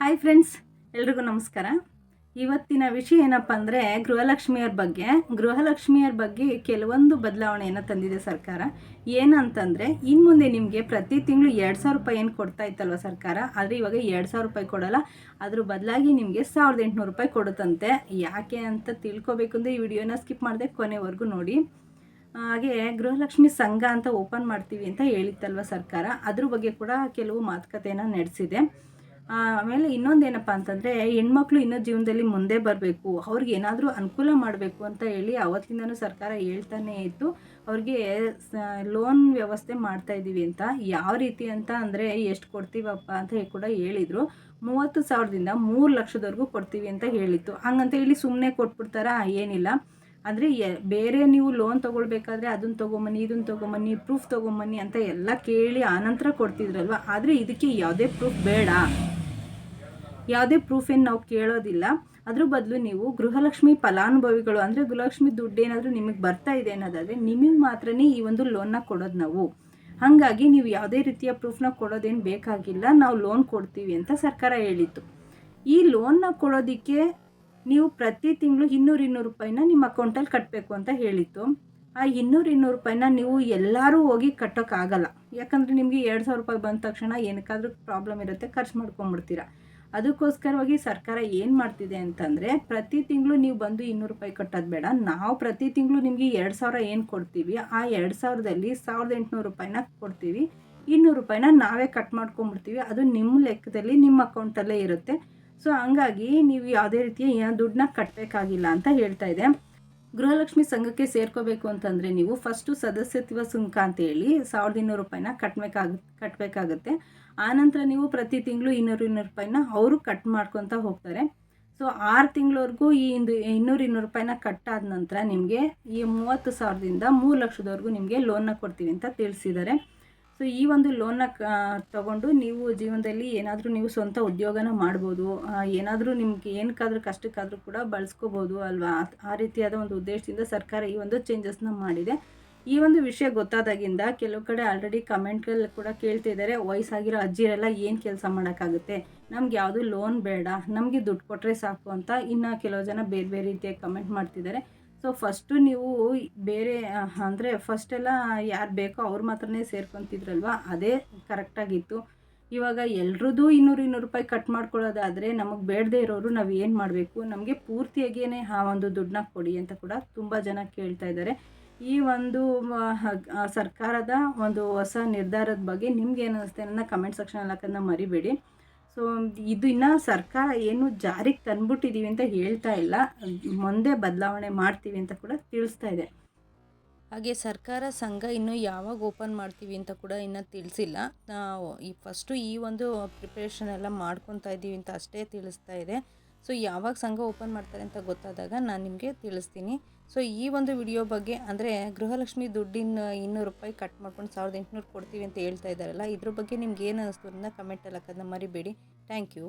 Hi friends, ಎಲ್ರಿಗೂ ನಮಸ್ಕಾರ. ಇವತ್ತಿನ ವಿಷಯ ಏನಪ್ಪ ಅಂದರೆ ಗೃಹಲಕ್ಷ್ಮಿಯರ ಬಗ್ಗೆ ಕೆಲವೊಂದು ಬದಲಾವಣೆಯನ್ನು ತಂದಿದೆ ಸರ್ಕಾರ. ಏನಂತಂದರೆ ಇನ್ನು ಮುಂದೆ ನಿಮಗೆ ಪ್ರತಿ ತಿಂಗಳು 2,000 ರೂಪಾಯಿ ಏನು ಕೊಡ್ತಾ ಇತ್ತಲ್ವ ಸರ್ಕಾರ, ಆದರೆ ಇವಾಗ 2,000 ರೂಪಾಯಿ ಕೊಡೋಲ್ಲ. ಅದ್ರ ಬದಲಾಗಿ ನಿಮಗೆ 1,800 ರೂಪಾಯಿ ಕೊಡುತ್ತಂತೆ. ಯಾಕೆ ಅಂತ ತಿಳ್ಕೊಬೇಕು ಅಂದರೆ ಈ ವಿಡಿಯೋನ ಸ್ಕಿಪ್ ಮಾಡದೆ ಕೊನೆವರೆಗೂ ನೋಡಿ. ಹಾಗೆ ಗೃಹಲಕ್ಷ್ಮಿ ಸಂಘ ಅಂತ ಓಪನ್ ಮಾಡ್ತೀವಿ ಅಂತ ಹೇಳಿತ್ತಲ್ವ ಸರ್ಕಾರ, ಅದ್ರ ಬಗ್ಗೆ ಕೂಡ ಕೆಲವು ಮಾತುಕತೆಯನ್ನು ನಡೆಸಿದೆ. ಆಮೇಲೆ ಇನ್ನೊಂದೇನಪ್ಪ ಅಂತಂದರೆ ಹೆಣ್ಮಕ್ಳು ಇನ್ನೂ ಜೀವನದಲ್ಲಿ ಮುಂದೆ ಬರಬೇಕು, ಅವ್ರಿಗೆ ಏನಾದರೂ ಅನುಕೂಲ ಮಾಡಬೇಕು ಅಂತ ಹೇಳಿ ಅವತ್ತಿಂದನೂ ಸರ್ಕಾರ ಹೇಳ್ತಾನೇ ಇತ್ತು. ಅವ್ರಿಗೆ ಲೋನ್ ವ್ಯವಸ್ಥೆ ಮಾಡ್ತಾಯಿದ್ದೀವಿ ಅಂತ. ಯಾವ ರೀತಿ ಅಂತ ಅಂದರೆ ಎಷ್ಟು ಕೊಡ್ತೀವಪ್ಪ ಅಂತ ಕೂಡ ಹೇಳಿದರು. 30,000ದಿಂದ 3,00,000ದವರೆಗೂ ಕೊಡ್ತೀವಿ ಅಂತ ಹೇಳಿತ್ತು. ಹಂಗಂತ ಹೇಳಿ ಸುಮ್ಮನೆ ಕೊಟ್ಬಿಡ್ತಾರಾ? ಏನಿಲ್ಲ. ಅಂದರೆ ಬೇರೆ ನೀವು ಲೋನ್ ತೊಗೊಳ್ಬೇಕಾದ್ರೆ ಅದನ್ನು ತೊಗೊಂಬನ್ನಿ, ಇದನ್ನು ತೊಗೊಂಬನ್ನಿ, ಪ್ರೂಫ್ ತೊಗೊಂಬನ್ನಿ ಅಂತ ಎಲ್ಲ ಕೇಳಿ ಆನಂತರ ಕೊಡ್ತಿದ್ರಲ್ವ. ಆದರೆ ಇದಕ್ಕೆ ಯಾವುದೇ ಪ್ರೂಫ್ ಬೇಡ, ಯಾವುದೇ ಪ್ರೂಫೇನು ನಾವು ಕೇಳೋದಿಲ್ಲ. ಅದ್ರ ಬದಲು ನೀವು ಗೃಹಲಕ್ಷ್ಮಿ ಫಲಾನುಭವಿಗಳು ಅಂದರೆ ಗೃಹಲಕ್ಷ್ಮಿ ದುಡ್ಡು ಏನಾದರೂ ನಿಮಗೆ ಬರ್ತಾ ಇದೆ ಅನ್ನೋದಾದರೆ ನಿಮಗೆ ಮಾತ್ರನೇ ಈ ಒಂದು ಲೋನ್ನ ಕೊಡೋದು ನಾವು. ಹಾಗಾಗಿ ನೀವು ಯಾವುದೇ ರೀತಿಯ ಪ್ರೂಫ್ನ ಕೊಡೋದೇನು ಬೇಕಾಗಿಲ್ಲ, ನಾವು ಲೋನ್ ಕೊಡ್ತೀವಿ ಅಂತ ಸರ್ಕಾರ ಹೇಳಿತ್ತು. ಈ ಲೋನ್ನ ಕೊಡೋದಕ್ಕೆ ನೀವು ಪ್ರತಿ ತಿಂಗಳು 200 ರೂಪಾಯಿನ ನಿಮ್ಮ ಅಕೌಂಟಲ್ಲಿ ಕಟ್ಟಬೇಕು ಅಂತ ಹೇಳಿತ್ತು. ಆ 200 ರೂಪಾಯಿನ ನೀವು ಎಲ್ಲರೂ ಹೋಗಿ ಕಟ್ಟೋಕ್ಕಾಗಲ್ಲ. ಯಾಕಂದರೆ ನಿಮಗೆ 2,000 ರೂಪಾಯಿ ಬಂದ ತಕ್ಷಣ ಏನಕ್ಕಾದ್ರೂ ಪ್ರಾಬ್ಲಮ್ ಇರುತ್ತೆ, ಖರ್ಚು ಮಾಡ್ಕೊಂಬಿಡ್ತೀರ. ಅದಕ್ಕೋಸ್ಕರವಾಗಿ ಸರ್ಕಾರ ಏನು ಮಾಡ್ತಿದೆ ಅಂತಂದರೆ ಪ್ರತಿ ತಿಂಗಳು ನೀವು ಬಂದು 200 ರೂಪಾಯಿ ಕಟ್ಟೋದು ಬೇಡ, ನಾವು ಪ್ರತಿ ತಿಂಗಳು ನಿಮಗೆ 2,000 ಏನು ಕೊಡ್ತೀವಿ, ಆ 2,000ದಲ್ಲಿ 1,800 ರೂಪಾಯಿನ ಕೊಡ್ತೀವಿ. 200 ರೂಪಾಯಿನ ನಾವೇ ಕಟ್ ಮಾಡ್ಕೊಂಬಿಡ್ತೀವಿ. ಅದು ನಿಮ್ಮ ಲೆಕ್ಕದಲ್ಲಿ ನಿಮ್ಮ ಅಕೌಂಟಲ್ಲೇ ಇರುತ್ತೆ. ಸೊ ಹಂಗಾಗಿ ನೀವು ಯಾವುದೇ ರೀತಿಯ ದುಡ್ಡನ್ನ ಕಟ್ಟಬೇಕಾಗಿಲ್ಲ ಅಂತ ಹೇಳ್ತಾ ಇದೆ. ಗೃಹಲಕ್ಷ್ಮಿ ಸಂಘಕ್ಕೆ ಸೇರ್ಕೋಬೇಕು ಅಂತಂದರೆ ನೀವು ಫಸ್ಟು ಸದಸ್ಯತ್ವ ಸುಂಕ ಅಂತೇಳಿ 1,200 ರೂಪಾಯಿನ ಕಟ್ಟಬೇಕಾಗುತ್ತೆ. ಆನಂತರ ನೀವು ಪ್ರತಿ ತಿಂಗಳು 200 ರೂಪಾಯಿನ ಅವರು ಕಟ್ ಮಾಡ್ಕೊತ ಹೋಗ್ತಾರೆ. ಸೊ 6 ತಿಂಗಳವರೆಗೂ ಈ 200 ರೂಪಾಯಿನ ಕಟ್ಟಾದ ನಂತರ ನಿಮಗೆ ಈ 30,000ದಿಂದ 3,00,000ದವರೆಗೂ ನಿಮಗೆ ಲೋನ್ನ ಕೊಡ್ತೀವಿ ಅಂತ ತಿಳಿಸಿದ್ದಾರೆ. ಸೊ ಈ ಒಂದು ಲೋನ್ನ ತಗೊಂಡು ನೀವು ಜೀವನದಲ್ಲಿ ಏನಾದರೂ ನೀವು ಸ್ವಂತ ಉದ್ಯೋಗನ ಮಾಡ್ಬೋದು, ಏನಾದರೂ ನಿಮ್ಗೆ ಏನಕ್ಕಾದ್ರೂ ಕಷ್ಟಕ್ಕಾದರೂ ಕೂಡ ಬಳಸ್ಕೋಬೋದು ಅಲ್ವಾ. ಆ ರೀತಿಯಾದ ಒಂದು ಉದ್ದೇಶದಿಂದ ಸರ್ಕಾರ ಈ ಒಂದು ಚೇಂಜಸ್ನ ಮಾಡಿದೆ. ಈ ಒಂದು ವಿಷಯ ಗೊತ್ತಾದಾಗಿಂದ ಕೆಲವು ಕಡೆ ಆಲ್ರೆಡಿ ಕಮೆಂಟ್ಗಳಲ್ಲಿ ಕೂಡ ಕೇಳ್ತಿದ್ದಾರೆ, ವಯಸ್ಸಾಗಿರೋ ಅಜ್ಜಿರೆಲ್ಲ ಏನು ಕೆಲಸ ಮಾಡೋಕ್ಕಾಗುತ್ತೆ, ನಮ್ಗೆ ಯಾವುದೂ ಲೋನ್ ಬೇಡ, ನಮಗೆ ದುಡ್ಡು ಕೊಟ್ಟರೆ ಸಾಕು ಅಂತ ಇನ್ನು ಕೆಲವು ಜನ ಬೇರೆ ಬೇರೆ ರೀತಿಯಾಗಿ ಕಮೆಂಟ್ ಮಾಡ್ತಿದ್ದಾರೆ. ಸೊ ಫಸ್ಟು ನೀವು ಬೇರೆ ಅಂದರೆ ಫಸ್ಟೆಲ್ಲ ಯಾರು ಬೇಕೋ ಅವ್ರು ಮಾತ್ರನೇ ಸೇರ್ಕೊತಿದ್ರಲ್ವ, ಅದೇ ಕರೆಕ್ಟಾಗಿತ್ತು. ಇವಾಗ ಎಲ್ರದ್ದು 200 ರೂಪಾಯಿ ಕಟ್ ಮಾಡ್ಕೊಳ್ಳೋದಾದರೆ ನಮಗೆ ಬೇಡದೇ ಇರೋರು ನಾವು ಏನು ಮಾಡಬೇಕು, ನಮಗೆ ಪೂರ್ತಿಯಾಗೇ ಆ ಒಂದು ದುಡ್ಡನ್ನ ಕೊಡಿ ಅಂತ ಕೂಡ ತುಂಬ ಜನ ಕೇಳ್ತಾ ಇದ್ದಾರೆ. ಈ ಒಂದು ಸರ್ಕಾರದ ಒಂದು ಹೊಸ ನಿರ್ಧಾರದ ಬಗ್ಗೆ ನಿಮ್ಗೆ ಏನು ಅನಿಸುತ್ತೆ ನನ್ನ ಕಮೆಂಟ್ ಸೆಕ್ಷನಲ್ಲಿ ಹಾಕೋದನ್ನ ಮರಿಬೇಡಿ. ಸೊ ಇದು ಇನ್ನೂ ಸರ್ಕಾರ ಏನು ಜಾರಿಗೆ ತಂದ್ಬಿಟ್ಟಿದ್ದೀವಿ ಅಂತ ಹೇಳ್ತಾ ಇಲ್ಲ, ಮುಂದೆ ಬದಲಾವಣೆ ಮಾಡ್ತೀವಿ ಅಂತ ಕೂಡ ತಿಳಿಸ್ತಾ ಇದೆ. ಹಾಗೆ ಸರ್ಕಾರ ಸಂಘ ಇನ್ನೂ ಯಾವಾಗ ಓಪನ್ ಮಾಡ್ತೀವಿ ಅಂತ ಕೂಡ ಇನ್ನೂ ತಿಳಿಸಿಲ್ಲ. ಫಸ್ಟು ಈ ಒಂದು ಪ್ರಿಪ್ರೇಷನ್ ಎಲ್ಲ ಮಾಡ್ಕೊತಾ ಇದ್ದೀವಿ ಅಂತ ಅಷ್ಟೇ ತಿಳಿಸ್ತಾ ಇದೆ. ಸೊ ಯಾವಾಗ ಸಂಘ ಓಪನ್ ಮಾಡ್ತಾರೆ ಅಂತ ಗೊತ್ತಾದಾಗ ನಾನು ನಿಮಗೆ ತಿಳಿಸ್ತೀನಿ. ಸೊ ಈ ಒಂದು ವಿಡಿಯೋ ಬಗ್ಗೆ ಅಂದರೆ ಗೃಹಲಕ್ಷ್ಮಿ ದುಡ್ಡಿನ 200 ರೂಪಾಯಿ ಕಟ್ ಮಾಡ್ಕೊಂಡು 1,800 ಕೊಡ್ತೀವಿ ಅಂತ ಹೇಳ್ತಾ ಇದ್ದಾರಲ್ಲ, ಇದ್ರ ಬಗ್ಗೆ ನಿಮ್ಗೆ ಏನು ಅನ್ನಿಸ್ತು ಅನ್ನೋದನ್ನ ಕಮೆಂಟಲ್ಲಿ ಹಾಕೋದನ್ನ ಮರಿಬೇಡಿ. Thank you.